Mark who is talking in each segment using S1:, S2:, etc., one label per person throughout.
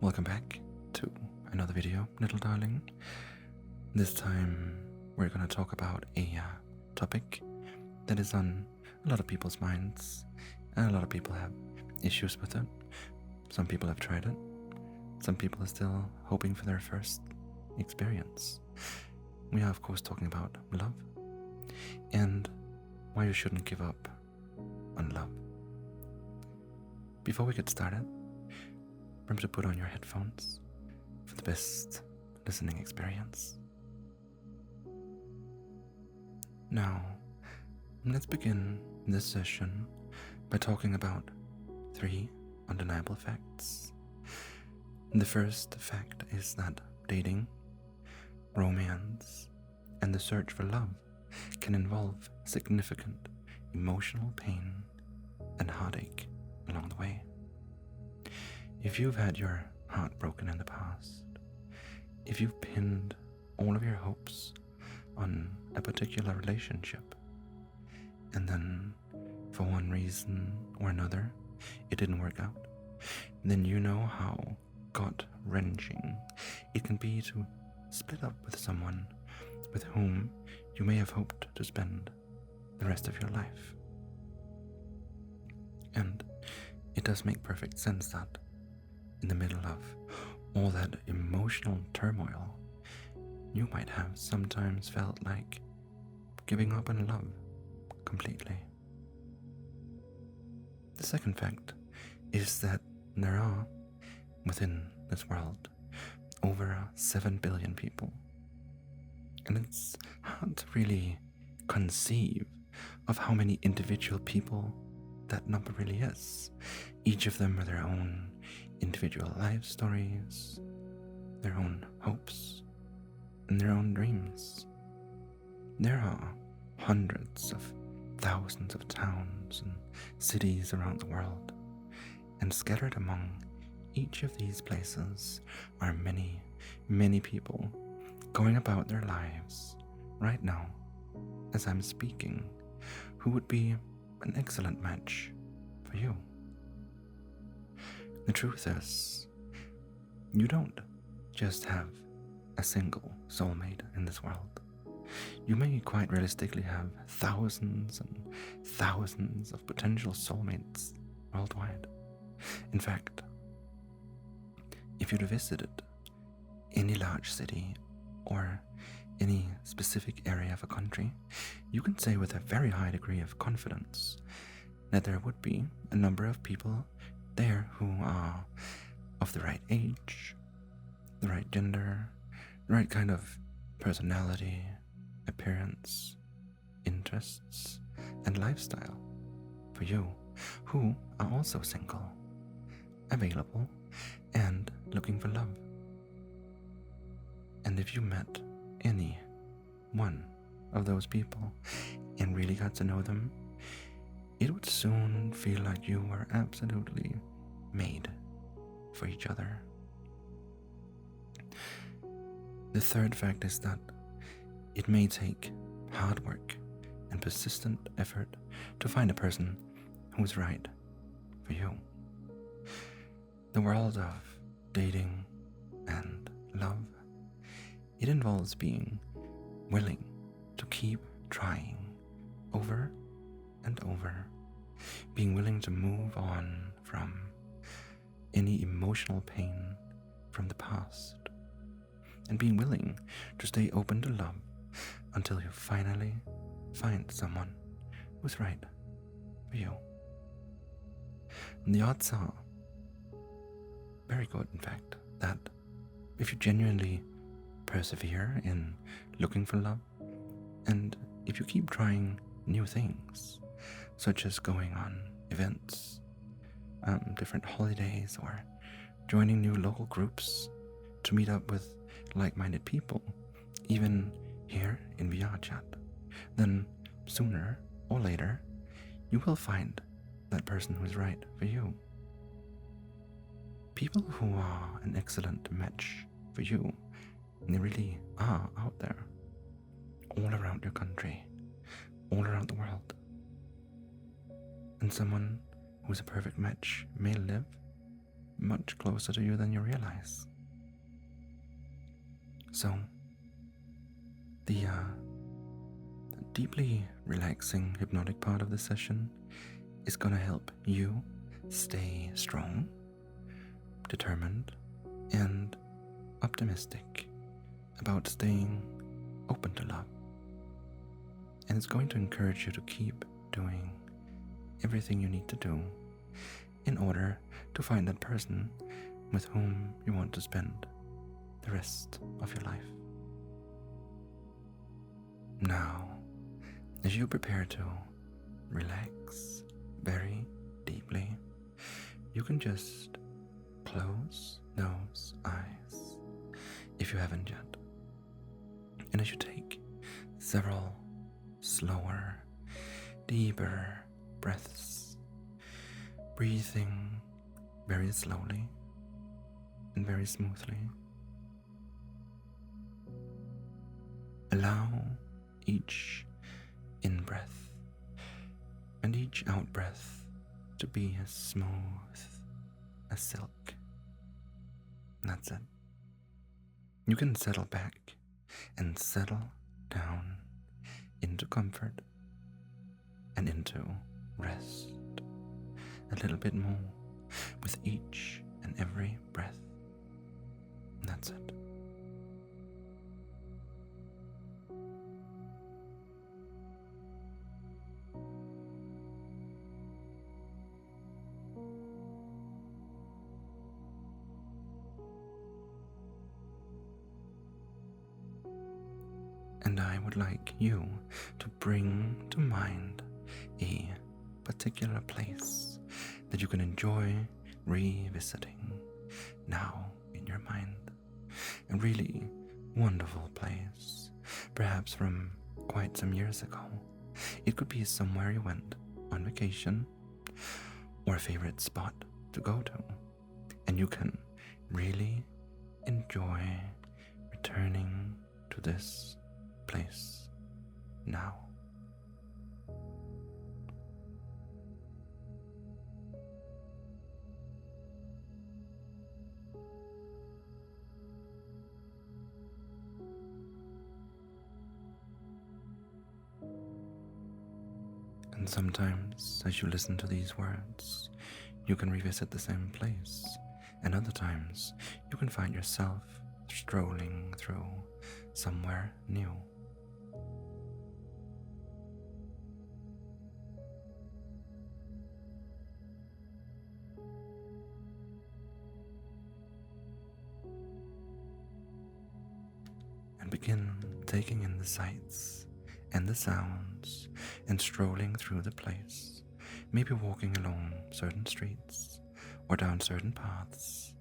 S1: Welcome back to another video, little darling. This time we're going to talk about a topic that is on a lot of people's minds, and a lot of people have issues with it. Some people have tried it. Some people are still hoping for their first experience. We are, of course, talking about love and why you shouldn't give up on love. Before we get started, remember to put on your headphones for the best listening experience. Now, let's begin this session by talking about 3 undeniable facts. The first fact is that dating, romance, and the search for love can involve significant emotional pain and heartache along the way. If you've had your heart broken in the past, if you've pinned all of your hopes on a particular relationship, and then for one reason or another it didn't work out, then you know how gut-wrenching it can be to split up with someone with whom you may have hoped to spend the rest of your life. And it does make perfect sense that in the middle of all that emotional turmoil, you might have sometimes felt like giving up on love completely. The second fact is that there are, within this world, over 7 billion people. And it's hard to really conceive of how many individual people that number really is. Each of them with their own individual life stories, their own hopes, and their own dreams. There are hundreds of thousands of towns and cities around the world, and scattered among each of these places are many, many people going about their lives right now as I'm speaking, who would be an excellent match for you. The truth is, you don't just have a single soulmate in this world. You may quite realistically have thousands and thousands of potential soulmates worldwide. In fact, if you'd visited any large city or any specific area of a country, you can say with a very high degree of confidence that there would be a number of people there who are of the right age, the right gender, the right kind of personality, appearance, interests, and lifestyle for you, who are also single, available, and looking for love. And if you met any one of those people and really got to know them, it would soon feel like you were absolutely made for each other. The third fact is that it may take hard work and persistent effort to find a person who's right for you. The world of dating and love, it involves being willing to keep trying over and over, being willing to move on from any emotional pain from the past, and being willing to stay open to love until you finally find someone who's right for you. And the odds are very good, in fact, that if you genuinely persevere in looking for love, and if you keep trying new things, such as going on events, different holidays, or joining new local groups to meet up with like-minded people, even here in VRChat, then sooner or later you will find that person who is right for you. People who are an excellent match for you, they really are out there, all around your country, all around the world. And someone who's a perfect match may live much closer to you than you realize. So, the deeply relaxing hypnotic part of the session is going to help you stay strong, determined, and optimistic about staying open to love. And it's going to encourage you to keep doing everything you need to do in order to find that person with whom you want to spend the rest of your life. Now, as you prepare to relax very deeply, you can just close those eyes if you haven't yet. And as you take several slower, deeper breaths, breathing very slowly and very smoothly, allow each in-breath and each out-breath to be as smooth as silk. That's it. You can settle back and settle down into comfort and into rest a little bit more with each and every breath. That's it. And I would like you to bring to mind a particular place that you can enjoy revisiting now in your mind. A really wonderful place, perhaps from quite some years ago. It could be somewhere you went on vacation or a favorite spot to go to, and you can really enjoy returning to this place now. And sometimes, as you listen to these words, you can revisit the same place, and other times you can find yourself strolling through somewhere new. And begin taking in the sights and the sounds and strolling through the place, maybe walking along certain streets or down certain paths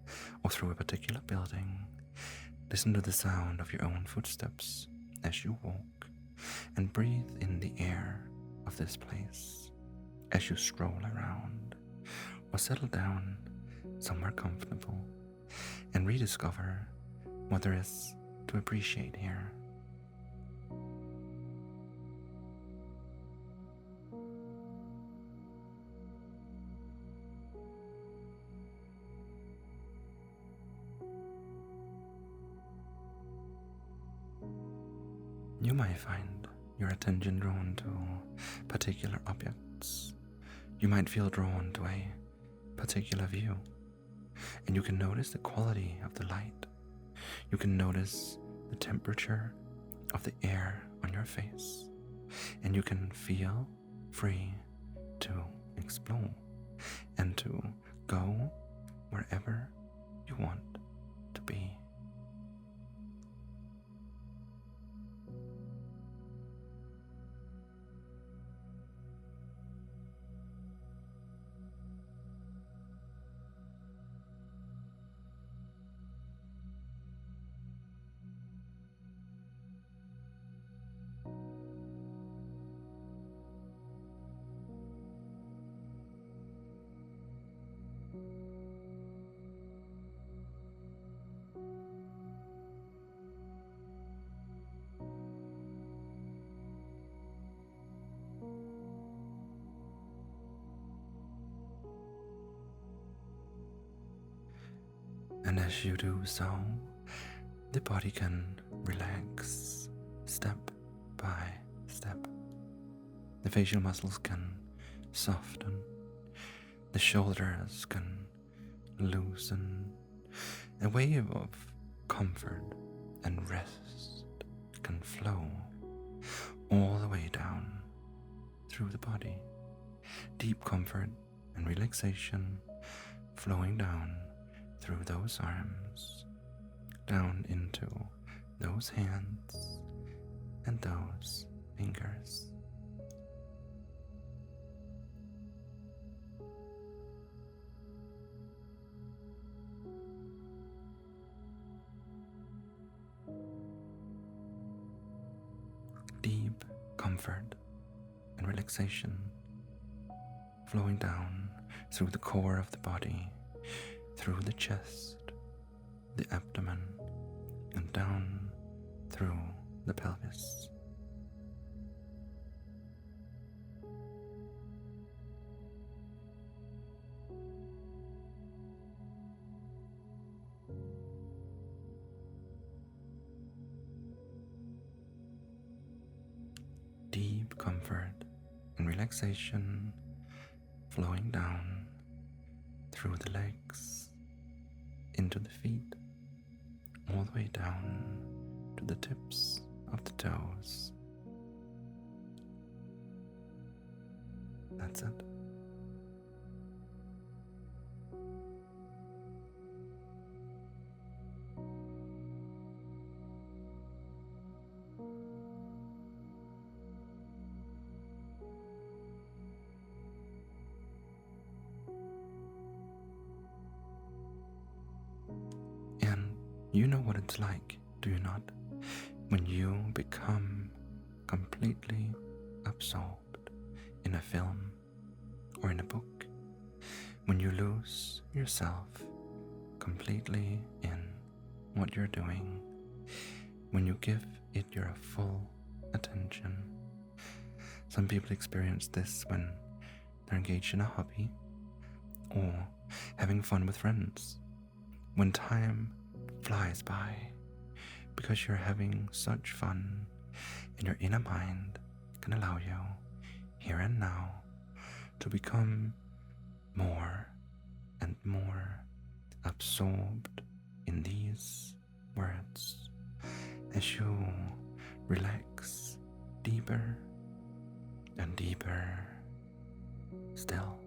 S1: or through a particular building. Listen to the sound of your own footsteps as you walk, and breathe in the air of this place as you stroll around or settle down somewhere comfortable and rediscover what there is to appreciate here. You might find your attention drawn to particular objects. You might feel drawn to a particular view, and you can notice the quality of the light. You can notice the temperature of the air on your face, and you can feel free to explore and to go wherever you want to be. as you do so, the body can relax step by step. The facial muscles can soften, the shoulders can loosen, a wave of comfort and rest can flow all the way down through the body. Deep comfort and relaxation flowing down through those arms, down into those hands and those fingers. Deep comfort and relaxation flowing down through the core of the body, through the chest, the abdomen, and down through the pelvis. Deep comfort and relaxation flowing down through the legs, into the feet, all the way down to the tips of the toes. That's it. And you know what it's like, do you not? When you become completely absorbed in a film or in a book. When you lose yourself completely in what you're doing. When you give it your full attention. Some people experience this when they're engaged in a hobby or having fun with friends. When time flies by because you're having such fun and your inner mind can allow you, here and now, to become more and more absorbed in these words as you relax deeper and deeper still.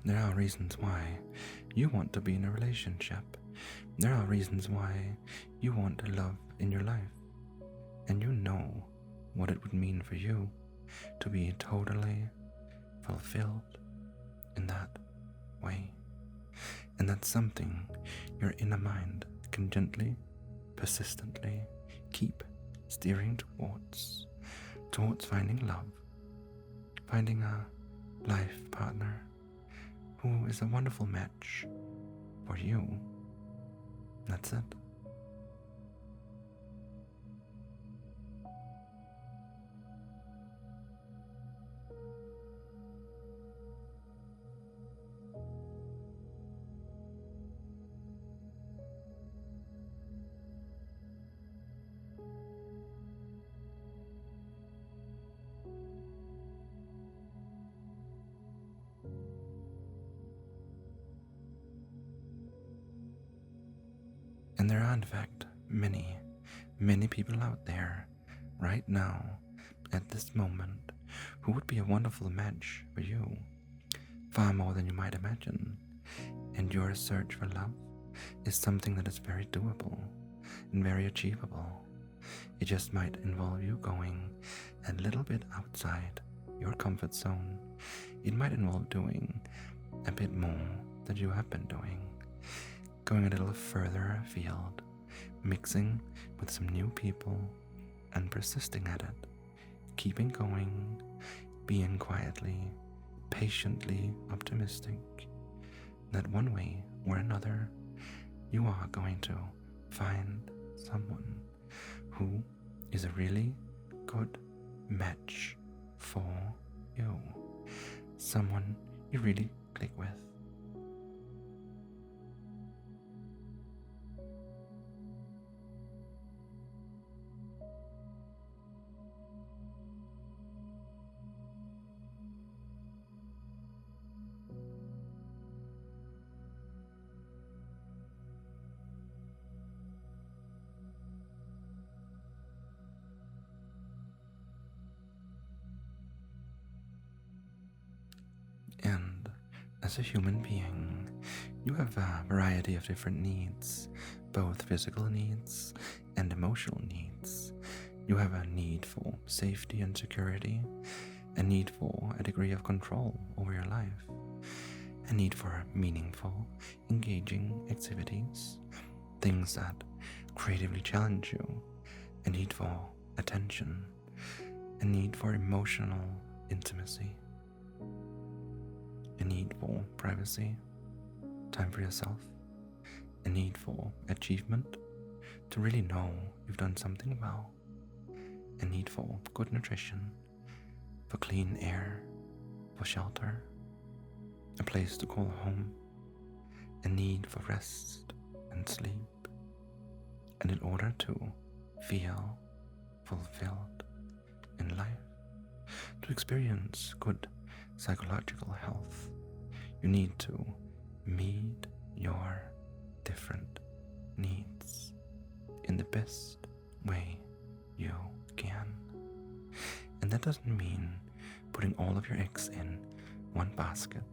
S1: There are reasons why you want to be in a relationship. There are reasons why you want love in your life. And you know what it would mean for you to be totally fulfilled in that way. And that's something your inner mind can gently, persistently keep steering towards finding love, finding a life partner who is a wonderful match for you. That's it. And there are, in fact, many, many people out there right now, at this moment, who would be a wonderful match for you, far more than you might imagine. And your search for love is something that is very doable and very achievable. It just might involve you going a little bit outside your comfort zone. It might involve doing a bit more that you have been doing, going a little further afield, mixing with some new people, and persisting at it, keeping going, being quietly, patiently optimistic that one way or another you are going to find someone who is a really good match for you, someone you really click with. And as a human being, you have a variety of different needs, both physical needs and emotional needs. You have a need for safety and security, a need for a degree of control over your life, a need for meaningful, engaging activities, things that creatively challenge you, a need for attention, a need for emotional intimacy, a need for privacy, time for yourself, a need for achievement, to really know you've done something well, a need for good nutrition, for clean air, for shelter, a place to call home, a need for rest and sleep, and in order to feel fulfilled in life, to experience good psychological health, you need to meet your different needs in the best way you can. And that doesn't mean putting all of your eggs in one basket.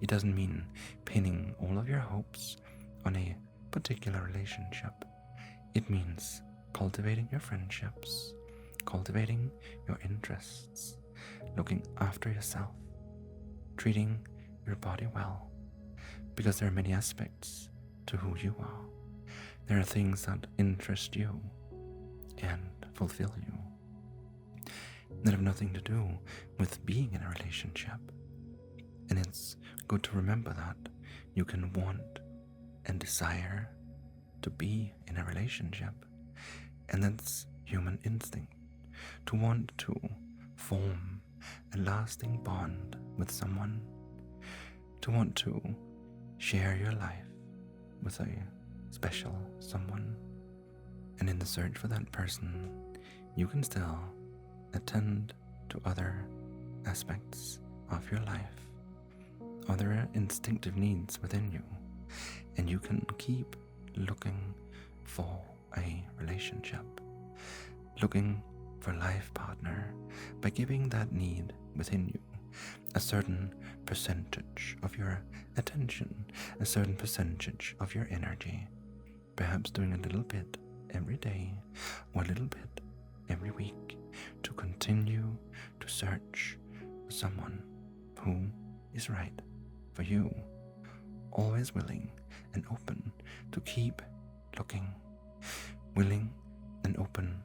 S1: It doesn't mean pinning all of your hopes on a particular relationship. It means cultivating your friendships, cultivating your interests, looking after yourself, treating your body well, because there are many aspects to who you are. There are things that interest you and fulfill you that have nothing to do with being in a relationship. And it's good to remember that you can want and desire to be in a relationship, and that's human instinct, to want to form a lasting bond with someone, to want to share your life with a special someone. And in the search for that person, you can still attend to other aspects of your life, other instinctive needs within you, and you can keep looking for a relationship, looking for a life partner by giving that need within you a certain percentage of your attention, a certain percentage of your energy, perhaps doing a little bit every day or a little bit every week to continue to search for someone who is right for you, always willing and open to keep looking, willing and open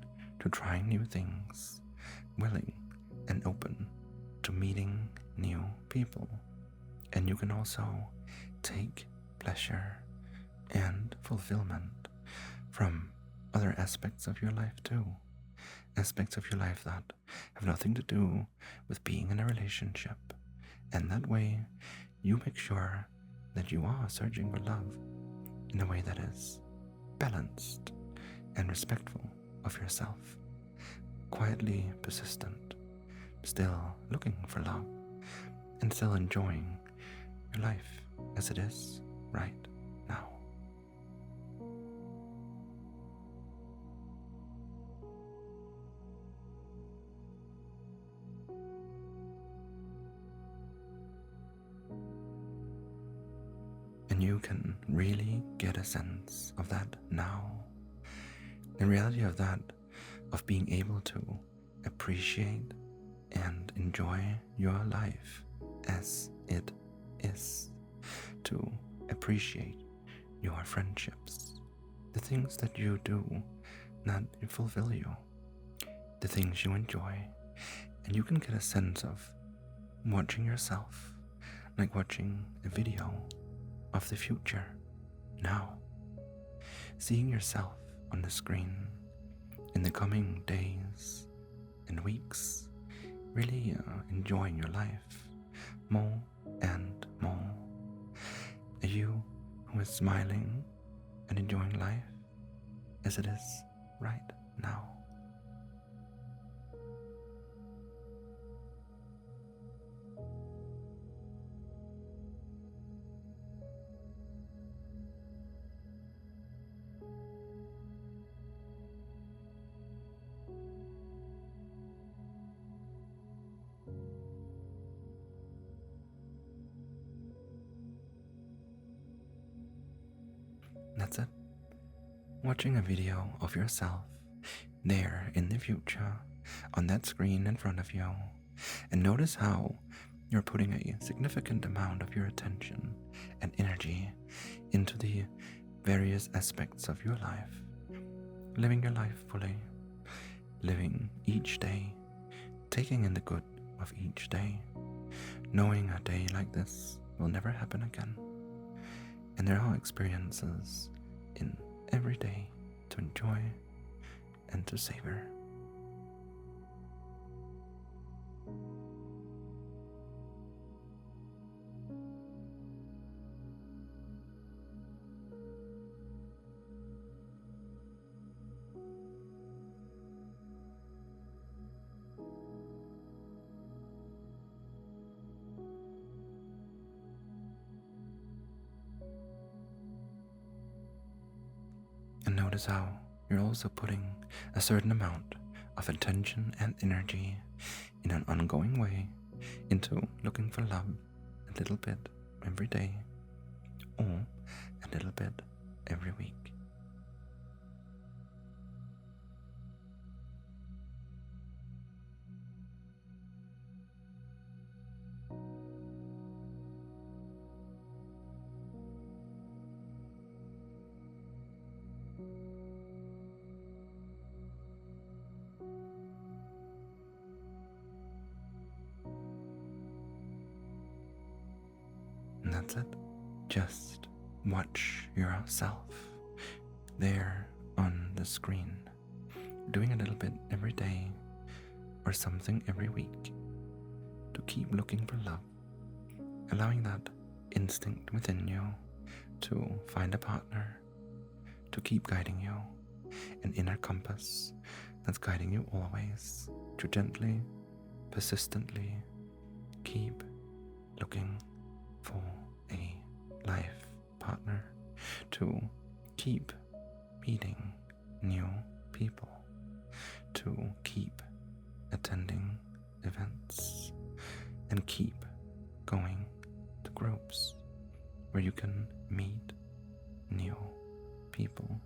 S1: to trying new things, willing and open to meeting new people. And you can also take pleasure and fulfillment from other aspects of your life too, aspects of your life that have nothing to do with being in a relationship. And that way you make sure that you are searching for love in a way that is balanced and respectful of yourself, quietly persistent, still looking for love, and still enjoying your life as it is right now. And you can really get a sense of that now. The reality of that, of being able to appreciate and enjoy your life as it is, to appreciate your friendships, the things that you do that fulfill you, the things you enjoy, and you can get a sense of watching yourself like watching a video of the future now, seeing yourself on the screen in the coming days and weeks, really enjoying your life more and more. A you who is smiling and enjoying life as it is right now. That's it. Watching a video of yourself there in the future on that screen in front of you, and notice how you're putting a significant amount of your attention and energy into the various aspects of your life, living your life fully, living each day, taking in the good of each day, knowing a day like this will never happen again. And there are experiences in every day to enjoy and to savor. And notice how you're also putting a certain amount of attention and energy in an ongoing way into looking for love a little bit every day, or a little bit every week. And that's it. Just watch yourself there on the screen, doing a little bit every day or something every week to keep looking for love, allowing that instinct within you to find a partner, to keep guiding you, an inner compass that's guiding you always to gently, persistently keep looking for a life partner, to keep meeting new people, to keep attending events, and keep going to groups where you can meet new people.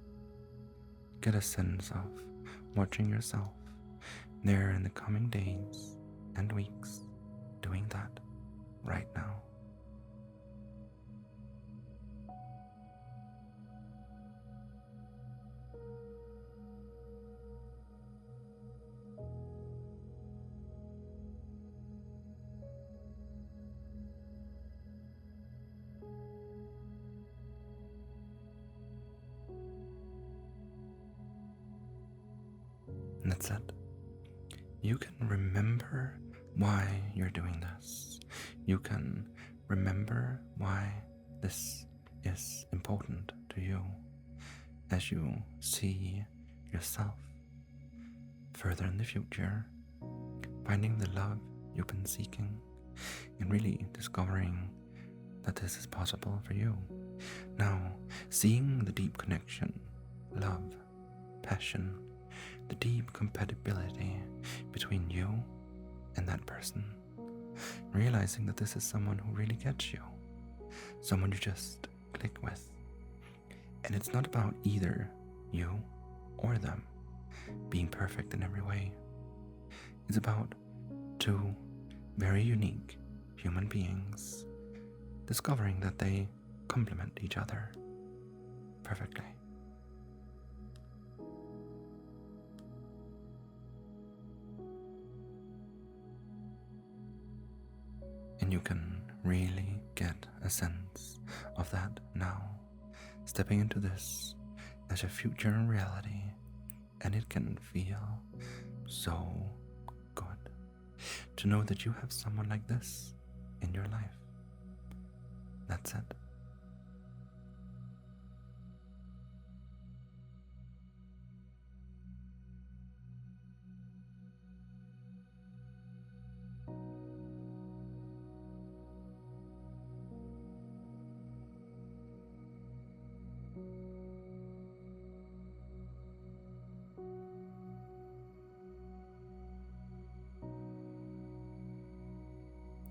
S1: Get a sense of watching yourself there in the coming days and weeks, doing that right now. And that's it. You can remember why you're doing this. You can remember why this is important to you as you see yourself further in the future, finding the love you've been seeking, and really discovering that this is possible for you. Now, seeing the deep connection, love, passion, the deep compatibility between you and that person, realizing that this is someone who really gets you, someone you just click with. And it's not about either you or them being perfect in every way. It's about two very unique human beings discovering that they complement each other perfectly. And you can really get a sense of that now, stepping into this as a future reality, and it can feel so good to know that you have someone like this in your life. That's it.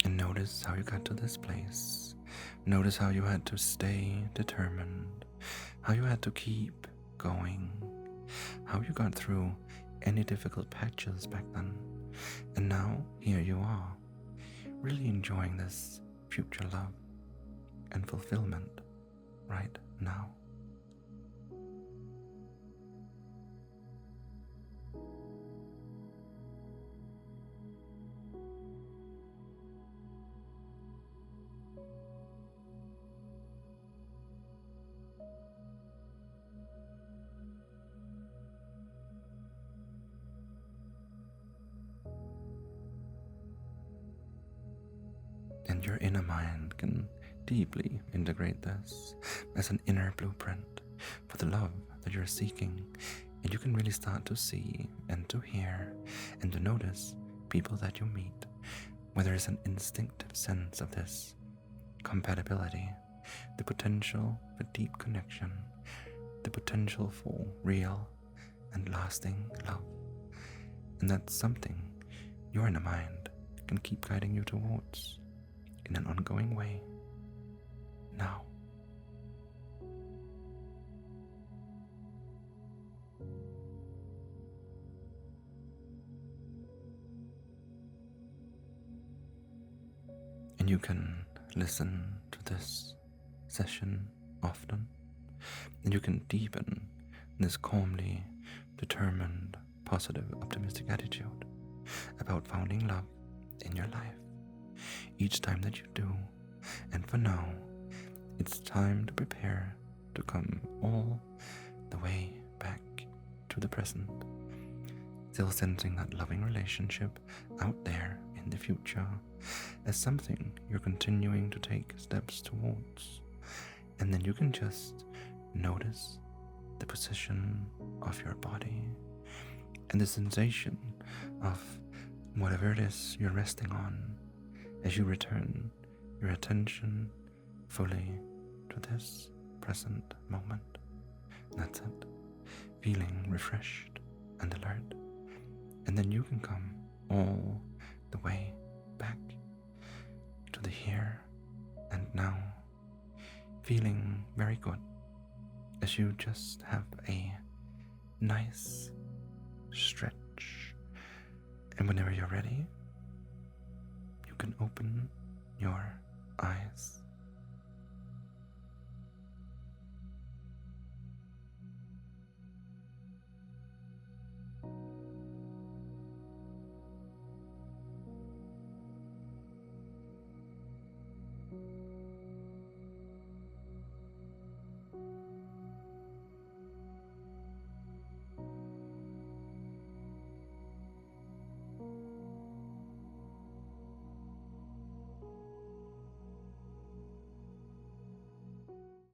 S1: And notice how you got to this place. Notice how you had to stay determined, how you had to keep going, how you got through any difficult patches back then. And now here you are, really enjoying this future love and fulfillment right now. And your inner mind can deeply integrate this as an inner blueprint for the love that you're seeking. And you can really start to see and to hear and to notice people that you meet, where there is an instinctive sense of this compatibility, the potential for deep connection, the potential for real and lasting love. And that's something your inner mind can keep guiding you towards in an ongoing way now. And you can listen to this session often, and you can deepen this calmly determined, positive, optimistic attitude about finding love in your life each time that you do. And for now, it's time to prepare to come all the way back to the present, still sensing that loving relationship out there in the future as something you're continuing to take steps towards. And then you can just notice the position of your body and the sensation of whatever it is you're resting on as you return your attention fully to this present moment. That's it. Feeling refreshed and alert. And then you can come all the way back to the here and now, feeling very good as you just have a nice stretch. And whenever you're ready, you can open your eyes.